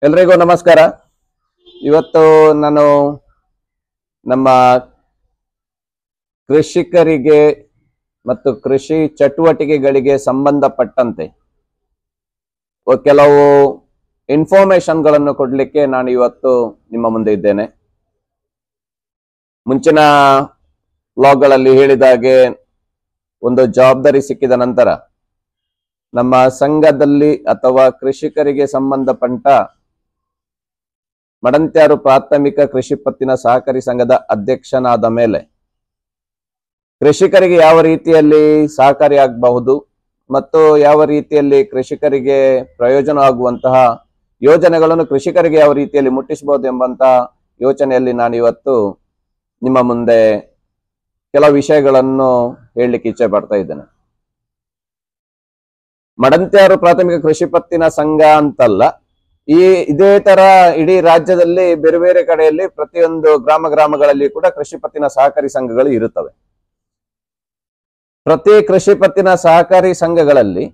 ಎಲ್ರಿಗೂ ನಮಸ್ಕಾರ. ಇವತ್ತು ನಾನು ನಮ್ಮ ಕೃಷಿಕರಿಗೆ ಮತ್ತು ಕೃಷಿ ಚಟುವಟಿಕೆಗಳಿಗೆ ಸಂಬಂಧಪಟ್ಟಂತೆ ಕೆಲವು ಇನ್ಫಾರ್ಮೇಶನ್ಗಳನ್ನು ಕೊಡಲಿಕ್ಕೆ ನಾನು ಇವತ್ತು ನಿಮ್ಮ ಮುಂದೆ ಇದ್ದೇನೆ. ಮುಂಚಿನ ಬ್ಲಾಗ್ಗಳಲ್ಲಿ ಹೇಳಿದಾಗೆ ಒಂದು ಜವಾಬ್ದಾರಿ ಸಿಕ್ಕಿದ ನಂತರ ನಮ್ಮ ಸಂಘದಲ್ಲಿ ಅಥವಾ ಕೃಷಿಕರಿಗೆ ಸಂಬಂಧಪಟ್ಟ ಮಡಂತ್ಯಾರು ಪ್ರಾಥಮಿಕ ಕೃಷಿ ಪತ್ತಿನ ಸಹಕಾರಿ ಸಂಘದ ಅಧ್ಯಕ್ಷನಾದ ಮೇಲೆ ಕೃಷಿಕರಿಗೆ ಯಾವ ರೀತಿಯಲ್ಲಿ ಸಹಕಾರಿಯಾಗಬಹುದು ಮತ್ತು ಯಾವ ರೀತಿಯಲ್ಲಿ ಕೃಷಿಕರಿಗೆ ಪ್ರಯೋಜನ ಆಗುವಂತಹ ಯೋಜನೆಗಳನ್ನು ಕೃಷಿಕರಿಗೆ ಯಾವ ರೀತಿಯಲ್ಲಿ ಮುಟ್ಟಿಸಬಹುದು ಎಂಬಂತಹ ಯೋಚನೆಯಲ್ಲಿ ನಾನು ಇವತ್ತು ನಿಮ್ಮ ಮುಂದೆ ಕೆಲವು ವಿಷಯಗಳನ್ನು ಹೇಳಲಿಕ್ಕೆ ಇಚ್ಛೆ ಪಡ್ತಾ ಇದ್ದೇನೆ. ಮಡಂತ್ಯಾರು ಪ್ರಾಥಮಿಕ ಕೃಷಿ ಪತ್ತಿನ ಸಂಘ ಅಂತಲ್ಲ, ಇದೇ ತರ ಇಡೀ ರಾಜ್ಯದಲ್ಲಿ ಬೇರೆ ಬೇರೆ ಕಡೆಯಲ್ಲಿ ಪ್ರತಿಯೊಂದು ಗ್ರಾಮಗಳಲ್ಲಿ ಕೂಡ ಕೃಷಿ ಪತ್ತಿನ ಸಹಕಾರಿ ಸಂಘಗಳು ಇರುತ್ತವೆ. ಪ್ರತಿ ಕೃಷಿ ಪತ್ತಿನ ಸಹಕಾರಿ ಸಂಘಗಳಲ್ಲಿ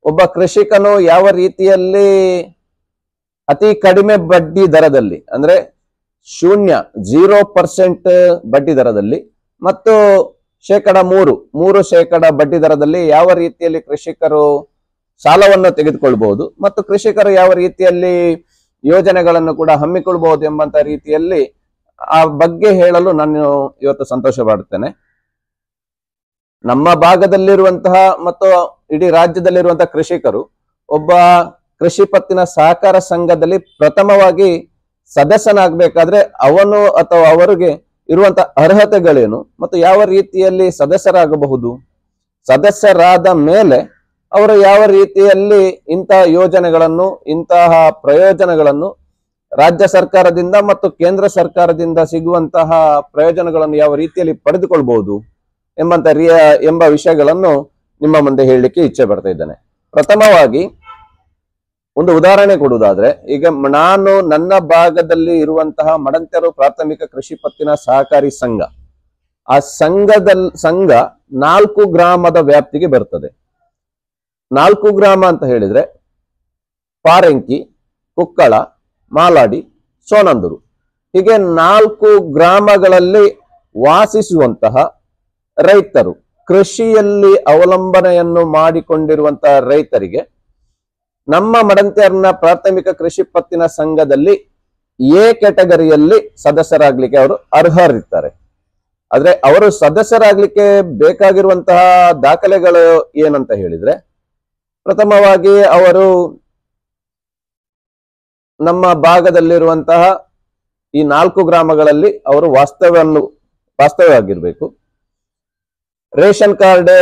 ಒಬ್ಬ ಕೃಷಿಕನು ಯಾವ ರೀತಿಯಲ್ಲಿ ಅತಿ ಕಡಿಮೆ ಬಡ್ಡಿ ದರದಲ್ಲಿ ಅಂದ್ರೆ 0% ಬಡ್ಡಿ ದರದಲ್ಲಿ ಮತ್ತು 3% ಬಡ್ಡಿ ದರದಲ್ಲಿ ಯಾವ ರೀತಿಯಲ್ಲಿ ಕೃಷಿಕರು ಸಾಲವನ್ನು ತೆಗೆದುಕೊಳ್ಬಹುದು ಮತ್ತು ಕೃಷಿಕರು ಯಾವ ರೀತಿಯಲ್ಲಿ ಯೋಜನೆಗಳನ್ನು ಕೂಡ ಹಮ್ಮಿಕೊಳ್ಬಹುದು ಎಂಬಂತ ರೀತಿಯಲ್ಲಿ ಆ ಬಗ್ಗೆ ಹೇಳಲು ನಾನು ಇವತ್ತು ಸಂತೋಷ ಪಡುತ್ತೇನೆ. ನಮ್ಮ ಭಾಗದಲ್ಲಿರುವಂತಹ ಮತ್ತು ಇಡೀ ರಾಜ್ಯದಲ್ಲಿರುವಂತಹ ಕೃಷಿಕರು ಒಬ್ಬ ಕೃಷಿ ಪತ್ತಿನ ಸಹಕಾರ ಸಂಘದಲ್ಲಿ ಪ್ರಥಮವಾಗಿ ಸದಸ್ಯನಾಗಬೇಕಾದ್ರೆ ಅವನು ಅಥವಾ ಅವರಿಗೆ ಇರುವಂತಹ ಅರ್ಹತೆಗಳೇನು ಮತ್ತು ಯಾವ ರೀತಿಯಲ್ಲಿ ಸದಸ್ಯರಾಗಬಹುದು, ಸದಸ್ಯರಾದ ಮೇಲೆ ಅವರು ಯಾವ ರೀತಿಯಲ್ಲಿ ಇಂತಹ ಯೋಜನೆಗಳನ್ನು ಇಂತಹ ಪ್ರಯೋಜನಗಳನ್ನು ರಾಜ್ಯ ಸರ್ಕಾರದಿಂದ ಮತ್ತು ಕೇಂದ್ರ ಸರ್ಕಾರದಿಂದ ಸಿಗುವಂತಹ ಪ್ರಯೋಜನಗಳನ್ನು ಯಾವ ರೀತಿಯಲ್ಲಿ ಪಡೆದುಕೊಳ್ಬಹುದು ಎಂಬ ವಿಷಯಗಳನ್ನು ನಿಮ್ಮ ಮುಂದೆ ಹೇಳಲಿಕ್ಕೆ ಇಚ್ಛೆ ಪಡ್ತಾ ಇದ್ದೇನೆ. ಪ್ರಥಮವಾಗಿ ಒಂದು ಉದಾಹರಣೆ ಕೊಡುವುದಾದ್ರೆ, ಈಗ ನಾನು ನನ್ನ ಭಾಗದಲ್ಲಿ ಇರುವಂತಹ ಮಡಂತ್ಯಾರು ಪ್ರಾಥಮಿಕ ಕೃಷಿ ಪತ್ತಿನ ಸಹಕಾರಿ ಸಂಘ, ಆ ಸಂಘ 4 ಗ್ರಾಮದ ವ್ಯಾಪ್ತಿಗೆ ಬರ್ತದೆ. 4 ಗ್ರಾಮ ಅಂತ ಹೇಳಿದ್ರೆ ಪಾರೆಂಕಿ, ಕುಕ್ಕಳ, ಮಾಲಾಡಿ, ಸೋನಂದೂರು, ಹೀಗೆ 4 ಗ್ರಾಮಗಳಲ್ಲಿ ವಾಸಿಸುವಂತಹ ರೈತರು, ಕೃಷಿಯಲ್ಲಿ ಅವಲಂಬನೆಯನ್ನು ಮಾಡಿಕೊಂಡಿರುವಂತಹ ರೈತರಿಗೆ ನಮ್ಮ ಮಡಂತ್ಯಾರ್ನ ಪ್ರಾಥಮಿಕ ಕೃಷಿ ಪತ್ತಿನ ಸಂಘದಲ್ಲಿ ಎ ಕ್ಯಾಟಗರಿಯಲ್ಲಿ ಸದಸ್ಯರಾಗ್ಲಿಕ್ಕೆ ಅವರು ಅರ್ಹರಿರ್ತಾರೆ. ಆದ್ರೆ ಅವರು ಸದಸ್ಯರಾಗ್ಲಿಕ್ಕೆ ಬೇಕಾಗಿರುವಂತಹ ದಾಖಲೆಗಳು ಏನಂತ ಹೇಳಿದ್ರೆ, ಪ್ರಥಮವಾಗಿ ಅವರು ನಮ್ಮ ಭಾಗದಲ್ಲಿರುವಂತಹ ಈ 4 ಗ್ರಾಮಗಳಲ್ಲಿ ಅವರು ವಾಸ್ತವ್ಯವಾಗಿರ್ಬೇಕು, ರೇಷನ್ ಕಾರ್ಡ್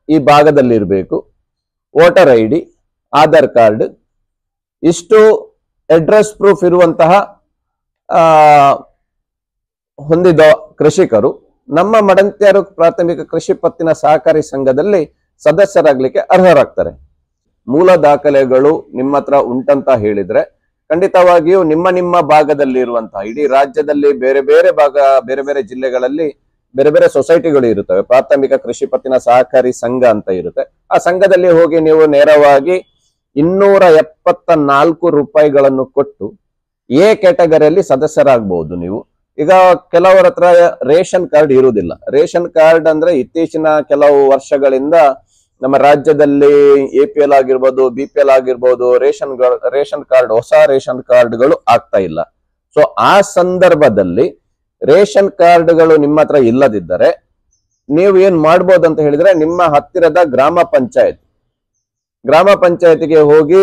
ಈ ಭಾಗದಲ್ಲಿ ಇರಬೇಕು, ವೋಟರ್ ID, ಆಧಾರ್ ಕಾರ್ಡ್, ಇಷ್ಟು ಅಡ್ರೆಸ್ ಪ್ರೂಫ್ ಇರುವಂತಹ ಹೊಂದಿದ ಕೃಷಿಕರು ನಮ್ಮ ಮಡಂತ್ಯಾರು ಪ್ರಾಥಮಿಕ ಕೃಷಿ ಪತ್ತಿನ ಸಹಕಾರಿ ಸಂಘದಲ್ಲಿ ಸದಸ್ಯರಾಗ್ಲಿಕ್ಕೆ ಅರ್ಹರಾಗ್ತಾರೆ. ಮೂಲ ದಾಖಲೆಗಳು ನಿಮ್ಮ ಹತ್ರ ಉಂಟಂತ ಹೇಳಿದ್ರೆ ಖಂಡಿತವಾಗಿಯೂ ನಿಮ್ಮ ಭಾಗದಲ್ಲಿ ಇರುವಂತಹ ಇಡೀ ರಾಜ್ಯದಲ್ಲಿ ಬೇರೆ ಬೇರೆ ಜಿಲ್ಲೆಗಳಲ್ಲಿ ಬೇರೆ ಬೇರೆ ಸೊಸೈಟಿಗಳು ಇರುತ್ತವೆ. ಪ್ರಾಥಮಿಕ ಕೃಷಿ ಪತ್ತಿನ ಸಹಕಾರಿ ಸಂಘ ಅಂತ ಇರುತ್ತೆ. ಆ ಸಂಘದಲ್ಲಿ ಹೋಗಿ ನೀವು ನೇರವಾಗಿ 274 ರೂಪಾಯಿಗಳನ್ನು ಕೊಟ್ಟು ಎ ಕ್ಯಾಟಗರಿಯಲ್ಲಿ ಸದಸ್ಯರಾಗಬಹುದು. ನೀವು ಈಗ ಕೆಲವರ ಹತ್ರ ರೇಷನ್ ಕಾರ್ಡ್ ಇರುವುದಿಲ್ಲ. ರೇಷನ್ ಕಾರ್ಡ್ ಅಂದ್ರೆ ಇತ್ತೀಚಿನ ಕೆಲವು ವರ್ಷಗಳಿಂದ ನಮ್ಮ ರಾಜ್ಯದಲ್ಲಿ APL ಆಗಿರ್ಬೋದು, BPL ಆಗಿರ್ಬೋದು, ರೇಷನ್ ಕಾರ್ಡ್, ಹೊಸ ರೇಷನ್ ಕಾರ್ಡ್ಗಳು ಆಗ್ತಾ ಇಲ್ಲ. ಸೊ ಆ ಸಂದರ್ಭದಲ್ಲಿ ರೇಷನ್ ಕಾರ್ಡ್ಗಳು ನಿಮ್ಮ ಹತ್ರ ಇಲ್ಲದಿದ್ದರೆ ನೀವು ಏನ್ ಮಾಡ್ಬೋದು ಅಂತ ಹೇಳಿದ್ರೆ, ನಿಮ್ಮ ಹತ್ತಿರದ ಗ್ರಾಮ ಪಂಚಾಯತಿಗೆ ಹೋಗಿ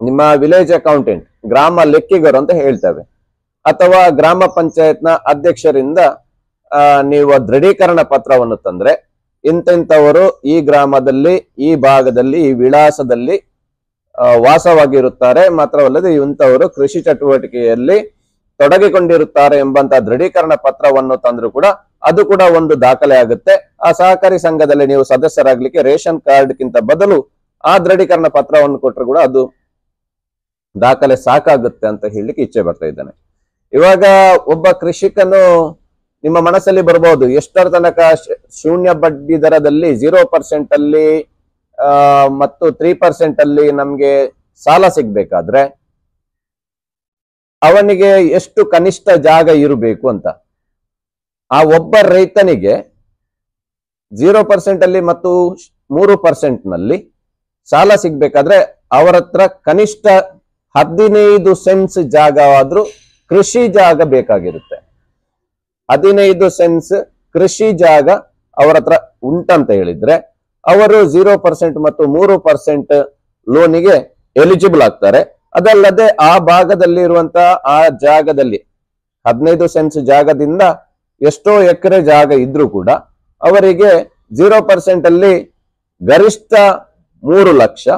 ನಿಮ್ಮ ವಿಲೇಜ್ ಅಕೌಂಟೆಂಟ್, ಗ್ರಾಮ ಲೆಕ್ಕಿಗರು ಅಂತ ಹೇಳ್ತೇವೆ, ಅಥವಾ ಗ್ರಾಮ ಪಂಚಾಯತ್ನ ಅಧ್ಯಕ್ಷರಿಂದ ನೀವು ದೃಢೀಕರಣ ಪತ್ರವನ್ನು ತಂದ್ರೆ ಇಂಥವರು ಈ ಗ್ರಾಮದಲ್ಲಿ, ಈ ಭಾಗದಲ್ಲಿ, ಈ ವಿಳಾಸದಲ್ಲಿ ವಾಸವಾಗಿರುತ್ತಾರೆ, ಮಾತ್ರವಲ್ಲದೆ ಇಂಥವರು ಕೃಷಿ ಚಟುವಟಿಕೆಯಲ್ಲಿ ತೊಡಗಿಕೊಂಡಿರುತ್ತಾರೆ ಎಂಬಂತ ದೃಢೀಕರಣ ಪತ್ರವನ್ನು ತಂದ್ರು ಕೂಡ ಅದು ಕೂಡ ಒಂದು ದಾಖಲೆ ಆಗುತ್ತೆ. ಆ ಸಹಕಾರಿ ಸಂಘದಲ್ಲಿ ನೀವು ಸದಸ್ಯರಾಗ್ಲಿಕ್ಕೆ ರೇಷನ್ ಕಾರ್ಡ್ಗಿಂತ ಬದಲು ಆ ದೃಢೀಕರಣ ಪತ್ರವನ್ನು ಕೊಟ್ಟರು ಕೂಡ ಅದು ದಾಖಲೆ ಸಾಕಾಗುತ್ತೆ ಅಂತ ಹೇಳಲಿಕ್ಕೆ ಇಚ್ಛೆ ಪಡ್ತಾ ಇದ್ದೇನೆ. ಇವಾಗ ಒಬ್ಬ ಕೃಷಿಕನು ನಿಮ್ಮ ಮನಸ್ಸಲ್ಲಿ ಬರಬಹುದು, ಎಷ್ಟರ ತನಕ 0 ಬಡ್ಡಿ ದರದಲ್ಲಿ 0% ಅಲ್ಲಿ ಮತ್ತು 3% ಅಲ್ಲಿ ನಮ್ಗೆ ಸಾಲ ಸಿಗ್ಬೇಕಾದ್ರೆ ಅವನಿಗೆ ಎಷ್ಟು ಕನಿಷ್ಠ ಜಾಗ ಇರಬೇಕು ಅಂತ. ಆ ಒಬ್ಬ ರೈತನಿಗೆ 0% ಅಲ್ಲಿ ಮತ್ತು 3% ನಲ್ಲಿ ಸಾಲ ಸಿಗ್ಬೇಕಾದ್ರೆ ಅವರ ಹತ್ರ ಕನಿಷ್ಠ 15 ಸೆನ್ಸ್ ಜಾಗ ಆದ್ರೂ ಕೃಷಿ ಜಾಗ ಬೇಕಾಗಿರುತ್ತೆ. 15 ಸೆನ್ಸ್ ಕೃಷಿ ಜಾಗ ಅವರ ಹತ್ರ ಉಂಟಂತ ಹೇಳಿದ್ರೆ ಅವರು 0% ಮತ್ತು 3% ಲೋನಿಗೆ ಎಲಿಜಿಬಲ್ ಆಗ್ತಾರೆ. ಅದಲ್ಲದೆ ಆ ಭಾಗದಲ್ಲಿ ಇರುವಂತಹ ಆ ಜಾಗದಲ್ಲಿ 15 ಸೆನ್ಸ್ ಜಾಗದಿಂದ ಎಷ್ಟೋ ಎಕರೆ ಜಾಗ ಇದ್ರೂ ಕೂಡ ಅವರಿಗೆ 0% ಅಲ್ಲಿ ಗರಿಷ್ಠ 3 ಲಕ್ಷ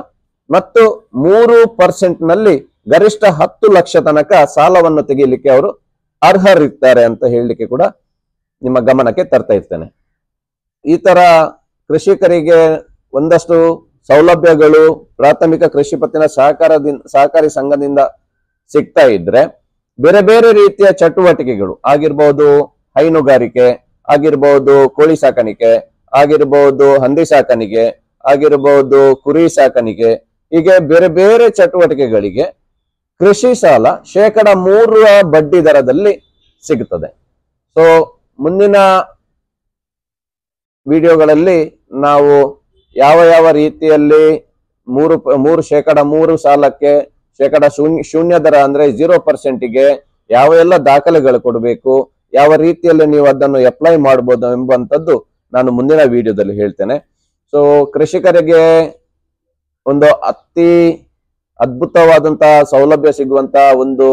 ಮತ್ತು 3% ನಲ್ಲಿ ಗರಿಷ್ಠ 10 ಲಕ್ಷ ತನಕ ಸಾಲವನ್ನು ತೆಗೆಯಲಿಕ್ಕೆ ಅವರು ಅರ್ಹರಿರ್ತಾರೆ ಅಂತ ಹೇಳಲಿಕ್ಕೆ ಕೂಡ ನಿಮ್ಮ ಗಮನಕ್ಕೆ ತರ್ತಾ ಇರ್ತೇನೆ. ಈ ತರ ಕೃಷಿಕರಿಗೆ ಒಂದಷ್ಟು ಸೌಲಭ್ಯಗಳು ಪ್ರಾಥಮಿಕ ಕೃಷಿ ಪತ್ತಿನ ಸಹಕಾರಿ ಸಂಘದಿಂದ ಸಿಗ್ತಾ ಇದ್ರೆ ಬೇರೆ ಬೇರೆ ರೀತಿಯ ಚಟುವಟಿಕೆಗಳು ಆಗಿರ್ಬೋದು, ಹೈನುಗಾರಿಕೆ ಆಗಿರ್ಬೋದು, ಕೋಳಿ ಸಾಕಾಣಿಕೆ ಆಗಿರ್ಬೋದು, ಹಂದಿ ಸಾಕಾಣಿಕೆ ಆಗಿರ್ಬೋದು, ಕುರಿ ಸಾಕಾಣಿಕೆ, ಹೀಗೆ ಬೇರೆ ಬೇರೆ ಚಟುವಟಿಕೆಗಳಿಗೆ ಕೃಷಿ ಸಾಲ 3% ಬಡ್ಡಿ ದರದಲ್ಲಿ ಸಿಗುತ್ತದೆ. ಸೊ ಮುಂದಿನ ವಿಡಿಯೋಗಳಲ್ಲಿ ನಾವು ಯಾವ ಯಾವ ರೀತಿಯಲ್ಲಿ 3% ಸಾಲಕ್ಕೆ ಶೂನ್ಯ ದರ ಅಂದ್ರೆ 0%ಗೆ ಯಾವ ಎಲ್ಲ ದಾಖಲೆಗಳು ಕೊಡಬೇಕು, ಯಾವ ರೀತಿಯಲ್ಲಿ ನೀವು ಅದನ್ನು ಅಪ್ಲೈ ಮಾಡಬಹುದು ಎಂಬಂತದ್ದು ನಾನು ಮುಂದಿನ ವಿಡಿಯೋದಲ್ಲಿ ಹೇಳ್ತೇನೆ. ಸೊ ಕೃಷಿಕರಿಗೆ ಒಂದು ಅತಿ ಅದ್ಭುತವಾದಂತಹ ಸೌಲಭ್ಯ ಸಿಗುವಂತಹ ಒಂದು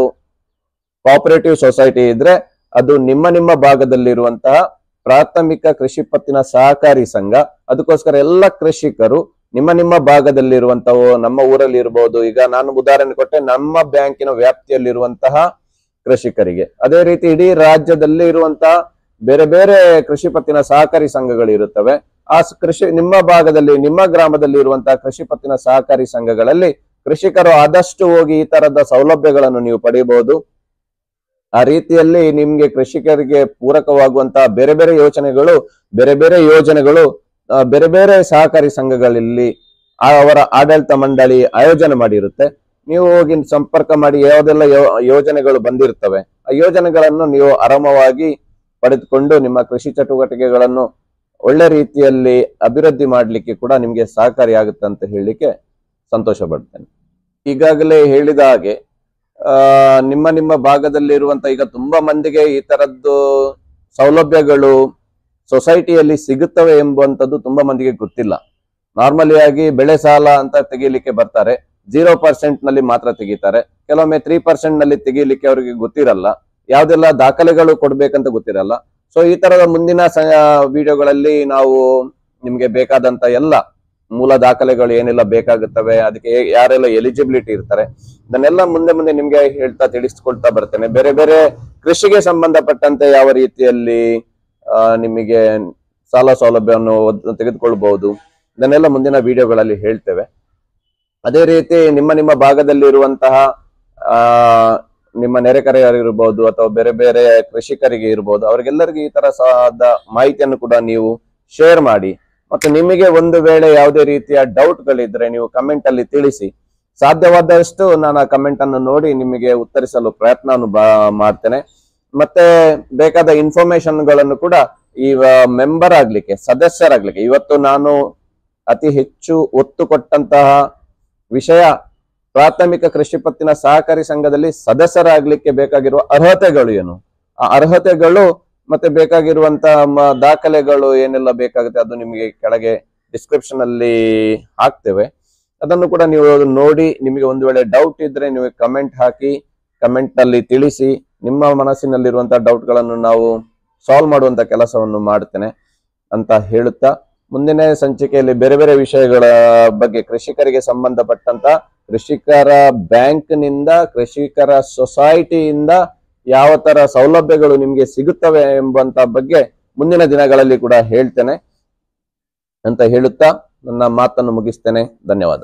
ಕೋಆಪರೇಟಿವ್ ಸೊಸೈಟಿ ಇದ್ರೆ ಅದು ನಿಮ್ಮ ಭಾಗದಲ್ಲಿರುವಂತಹ ಪ್ರಾಥಮಿಕ ಕೃಷಿ ಪತ್ತಿನ ಸಹಕಾರಿ ಸಂಘ. ಅದಕ್ಕೋಸ್ಕರ ಎಲ್ಲ ಕೃಷಿಕರು ನಿಮ್ಮ ಭಾಗದಲ್ಲಿರುವಂತಹ, ನಮ್ಮ ಊರಲ್ಲಿ ಇರಬಹುದು, ಈಗ ನಾನು ಉದಾಹರಣೆ ಕೊಟ್ಟೆ, ನಮ್ಮ ಬ್ಯಾಂಕಿನ ವ್ಯಾಪ್ತಿಯಲ್ಲಿರುವಂತಹ ಕೃಷಿಕರಿಗೆ, ಅದೇ ರೀತಿ ಇಡೀ ರಾಜ್ಯದಲ್ಲಿ ಇರುವಂತಹ ಬೇರೆ ಬೇರೆ ಕೃಷಿ ಪತ್ತಿನ ಸಹಕಾರಿ ಸಂಘಗಳು ಇರುತ್ತವೆ. ಆ ನಿಮ್ಮ ಗ್ರಾಮದಲ್ಲಿ ಇರುವಂತಹ ಕೃಷಿ ಪತ್ತಿನ ಸಹಕಾರಿ ಸಂಘಗಳಲ್ಲಿ ಕೃಷಿಕರು ಆದಷ್ಟು ಹೋಗಿ ಈ ತರದ ಸೌಲಭ್ಯಗಳನ್ನು ನೀವು ಪಡೆಯಬಹುದು. ಆ ರೀತಿಯಲ್ಲಿ ನಿಮ್ಗೆ ಕೃಷಿಕರಿಗೆ ಪೂರಕವಾಗುವಂತಹ ಬೇರೆ ಬೇರೆ ಯೋಜನೆಗಳು ಬೇರೆ ಬೇರೆ ಸಹಕಾರಿ ಸಂಘಗಳಲ್ಲಿ ಅವರ ಆಡಳಿತ ಮಂಡಳಿ ಆಯೋಜನೆ ಮಾಡಿರುತ್ತೆ. ನೀವು ಹೋಗಿ ಸಂಪರ್ಕ ಮಾಡಿ ಯಾವುದೆಲ್ಲ ಯೋಜನೆಗಳು ಬಂದಿರ್ತವೆ ಆ ಯೋಜನೆಗಳನ್ನು ನೀವು ಆರಾಮವಾಗಿ ಪಡೆದುಕೊಂಡು ನಿಮ್ಮ ಕೃಷಿ ಚಟುವಟಿಕೆಗಳನ್ನು ಒಳ್ಳೆ ರೀತಿಯಲ್ಲಿ ಅಭಿವೃದ್ಧಿ ಮಾಡಲಿಕ್ಕೆ ಕೂಡ ನಿಮ್ಗೆ ಸಹಕಾರಿಯಾಗುತ್ತೆ ಅಂತ ಹೇಳಲಿಕ್ಕೆ ಸಂತೋಷ ಪಡ್ತೇನೆ. ಈಗಾಗಲೇ ಹೇಳಿದ ಹಾಗೆ ನಿಮ್ಮ ಭಾಗದಲ್ಲಿರುವಂತ ಈಗ ತುಂಬಾ ಮಂದಿಗೆ ಈ ತರದ್ದು ಸೌಲಭ್ಯಗಳು ಸೊಸೈಟಿಯಲ್ಲಿ ಸಿಗುತ್ತವೆ ಎಂಬುವಂಥದ್ದು ತುಂಬಾ ಮಂದಿಗೆ ಗೊತ್ತಿಲ್ಲ. ನಾರ್ಮಲಿ ಆಗಿ ಬೆಳೆ ಸಾಲ ಅಂತ ತೆಗೀಲಿಕ್ಕೆ ಬರ್ತಾರೆ, 0% ನಲ್ಲಿ ಮಾತ್ರ ತೆಗಿತಾರೆ. ಕೆಲವೊಮ್ಮೆ 3% ನಲ್ಲಿ ತೆಗೀಲಿಕ್ಕೆ ಅವರಿಗೆ ಗೊತ್ತಿರಲ್ಲ, ಯಾವ್ದೆಲ್ಲ ದಾಖಲೆಗಳು ಕೊಡ್ಬೇಕಂತ ಗೊತ್ತಿರಲ್ಲ. ಸೊ ಈ ತರದ ಮುಂದಿನ ವಿಡಿಯೋಗಳಲ್ಲಿ ನಾವು ನಿಮ್ಗೆ ಬೇಕಾದಂತ ಎಲ್ಲ ಮೂಲ ದಾಖಲೆಗಳು ಏನೆಲ್ಲ ಬೇಕಾಗುತ್ತವೆ, ಅದಕ್ಕೆ ಯಾರೆಲ್ಲ ಎಲಿಜಿಬಿಲಿಟಿ ಇರ್ತಾರೆ, ಇದನ್ನೆಲ್ಲ ಮುಂದೆ ನಿಮ್ಗೆ ತಿಳಿಸ್ಕೊಳ್ತಾ ಬರ್ತೇನೆ. ಬೇರೆ ಬೇರೆ ಕೃಷಿಗೆ ಸಂಬಂಧಪಟ್ಟಂತೆ ಯಾವ ರೀತಿಯಲ್ಲಿ ನಿಮಗೆ ಸಾಲ ಸೌಲಭ್ಯವನ್ನು ತೆಗೆದುಕೊಳ್ಬಹುದು, ಇದನ್ನೆಲ್ಲ ಮುಂದಿನ ವಿಡಿಯೋಗಳಲ್ಲಿ ಹೇಳ್ತೇವೆ. ಅದೇ ರೀತಿ ನಿಮ್ಮ ಭಾಗದಲ್ಲಿ ಇರುವಂತಹ ನಿಮ್ಮ ನೆರೆಕರೆಯರಿರ್ಬೋದು ಅಥವಾ ಬೇರೆ ಬೇರೆ ಕೃಷಿಕರಿಗೆ ಇರ್ಬೋದು, ಅವರಿಗೆಲ್ಲರಿಗೂ ಈ ತರ ಮಾಹಿತಿಯನ್ನು ಕೂಡ ನೀವು ಶೇರ್ ಮಾಡಿ. ಮತ್ತು ನಿಮಗೆ ಒಂದು ವೇಳೆ ಯಾವುದೇ ರೀತಿಯ ಡೌಟ್ಗಳಿದ್ರೆ ನೀವು ಕಮೆಂಟ್ ಅಲ್ಲಿ ತಿಳಿಸಿ. ಸಾಧ್ಯವಾದಷ್ಟು ನಾನು ಆ ಕಮೆಂಟ್ ಅನ್ನು ನೋಡಿ ನಿಮಗೆ ಉತ್ತರಿಸಲು ಪ್ರಯತ್ನ ಮಾಡ್ತೇನೆ. ಮತ್ತೆ ಬೇಕಾದ ಇನ್ಫಾರ್ಮೇಶನ್ಗಳನ್ನು ಕೂಡ ಈ ಮೆಂಬರ್ ಆಗ್ಲಿಕ್ಕೆ, ಸದಸ್ಯರಾಗ್ಲಿಕ್ಕೆ, ಇವತ್ತು ನಾನು ಅತಿ ಹೆಚ್ಚು ಒತ್ತು ಕೊಟ್ಟಂತಹ ವಿಷಯ ಪ್ರಾಥಮಿಕ ಕೃಷಿ ಪತ್ತಿನ ಸಹಕಾರಿ ಸಂಘದಲ್ಲಿ ಸದಸ್ಯರಾಗ್ಲಿಕ್ಕೆ ಬೇಕಾಗಿರುವ ಅರ್ಹತೆಗಳು ಏನು, ಆ ಅರ್ಹತೆಗಳು ಮತ್ತೆ ಬೇಕಾಗಿರುವಂತಹ ದಾಖಲೆಗಳು ಏನೆಲ್ಲ ಬೇಕಾಗುತ್ತೆ ಅದು ನಿಮಗೆ ಕೆಳಗೆ ಡಿಸ್ಕ್ರಿಪ್ಷನ್ ಅಲ್ಲಿ ಹಾಕ್ತೇವೆ. ಅದನ್ನು ಕೂಡ ನೀವು ನೋಡಿ ನಿಮಗೆ ಒಂದು ವೇಳೆ ಡೌಟ್ ಇದ್ರೆ ನೀವು ಕಮೆಂಟ್ ಹಾಕಿ, ಕಮೆಂಟ್ ಅಲ್ಲಿ ತಿಳಿಸಿ. ನಿಮ್ಮ ಮನಸ್ಸಿನಲ್ಲಿರುವಂತಹ ಡೌಟ್ ಗಳನ್ನು ನಾವು ಸಾಲ್ವ್ ಮಾಡುವಂತ ಕೆಲಸವನ್ನು ಮಾಡ್ತೇನೆ ಅಂತ ಹೇಳುತ್ತಾ, ಮುಂದಿನ ಸಂಚಿಕೆಯಲ್ಲಿ ಬೇರೆ ಬೇರೆ ವಿಷಯಗಳ ಬಗ್ಗೆ ಕೃಷಿಕರಿಗೆ ಸಂಬಂಧಪಟ್ಟಂತ ಕೃಷಿಕರ ಬ್ಯಾಂಕ್ ನಿಂದ, ಕೃಷಿಕರ ಸೊಸೈಟಿಯಿಂದ ಯಾವ ತರ ಸೌಲಭ್ಯಗಳು ನಿಮ್ಗೆ ಸಿಗುತ್ತವೆ ಎಂಬಂತ ಬಗ್ಗೆ ಮುಂದಿನ ದಿನಗಳಲ್ಲಿ ಕೂಡ ಹೇಳ್ತೇನೆ ಅಂತ ಹೇಳುತ್ತಾ ನನ್ನ ಮಾತನ್ನು ಮುಗಿಸ್ತೇನೆ. ಧನ್ಯವಾದ.